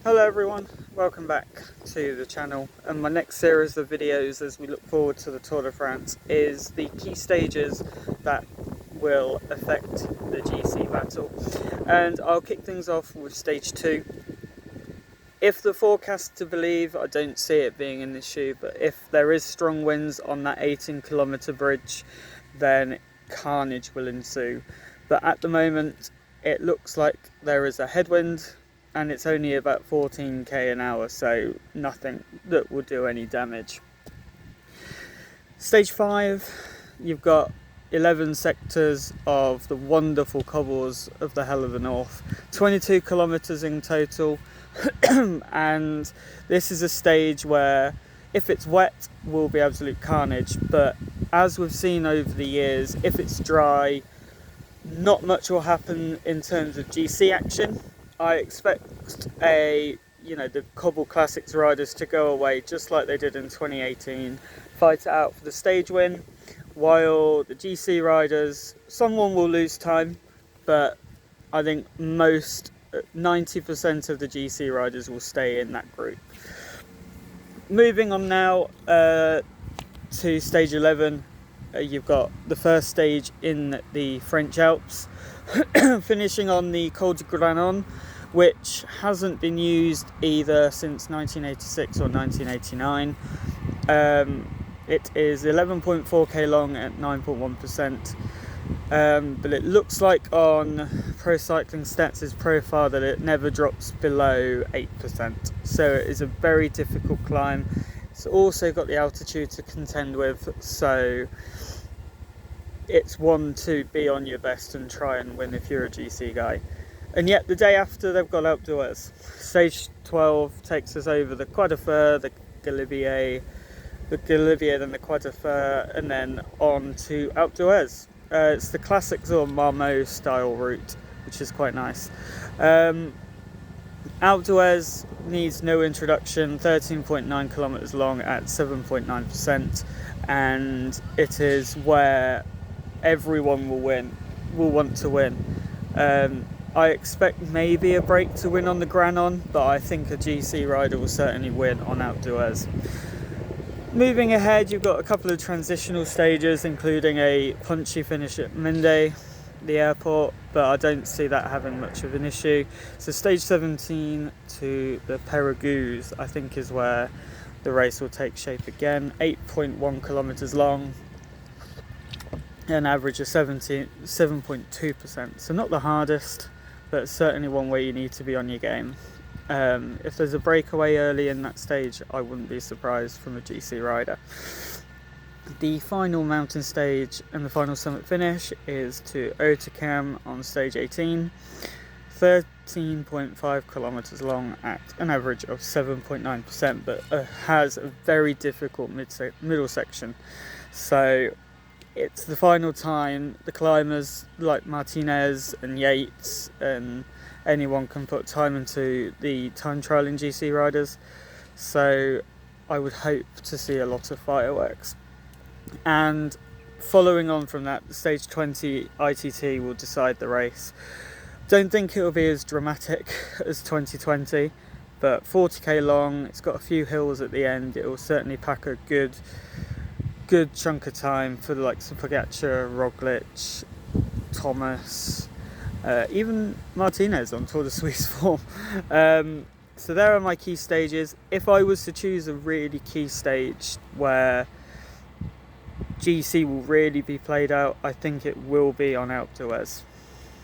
Hello everyone, welcome back to the channel, and my next series of videos as we look forward to the Tour de France is the key stages that will affect the GC battle. And I'll kick things off with stage 2. If the forecast to believe, I don't see it being an issue, but if there is strong winds on that 18-kilometre bridge, then carnage will ensue. But at the moment it looks like there is a headwind, and it's only about 14k an hour, so nothing that will do any damage. Stage 5, you've got 11 sectors of the wonderful cobbles of the Hell of the North, 22 kilometres in total, and this is a stage where if it's wet will be absolute carnage, but as we've seen over the years, if it's dry, not much will happen in terms of GC action. I expect the Cobble Classics riders to go away just like they did in 2018, fight it out for the stage win, while the GC riders, someone will lose time, but I think 90% of the GC riders will stay in that group. Moving on now to stage 11, you've got the first stage in the French Alps, finishing on the Col de Granon, which hasn't been used either since 1986 or 1989. It is 11.4k long at 9.1%, but it looks like on Pro Cycling Stats' profile that it never drops below 8%, so it is a very difficult climb. It's also got the altitude to contend with, so it's one to be on your best and try and win if you're a GC guy. And yet the day after, they've got Alpe d'Huez. Stage 12 takes us over the Croix de Fer, the Galibier, then the Croix de Fer, and then on to Alpe d'Huez. It's the classic sort of Marmot style route, which is quite nice. Alpe d'Huez needs no introduction, 13.9 kilometers long at 7.9%, and it is where everyone will want to win. I expect maybe a break to win on the Granon, but I think a GC rider will certainly win on Alpe d'Huez. Moving ahead, you've got a couple of transitional stages, including a punchy finish at Mende, the airport, but I don't see that having much of an issue. So stage 17 to the Paragus, I think, is where the race will take shape again. 8.1 kilometers long, an average of 7.2%, so not the hardest, but certainly one where you need to be on your game. If there's a breakaway early in that stage, I wouldn't be surprised from a GC rider. The final mountain stage and the final summit finish is to Otakam on stage 18, 13.5 kilometers long at an average of 7.9%, but has a very difficult middle section. So it's the final time the climbers like Martinez and Yates and anyone can put time into the time trialing GC riders, so I would hope to see a lot of fireworks. And following on from that, the stage 20 ITT will decide the race. Don't think it will be as dramatic as 2020, but 40k long, it's got a few hills at the end, it will certainly pack a good chunk of time for the likes of Pogacar, Roglic, Thomas, even Martinez on Tour de Suisse form. So there are my key stages. If I was to choose a really key stage where GC will really be played out, I think it will be on Alpe d'Huez.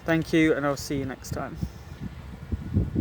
Thank you, and I'll see you next time.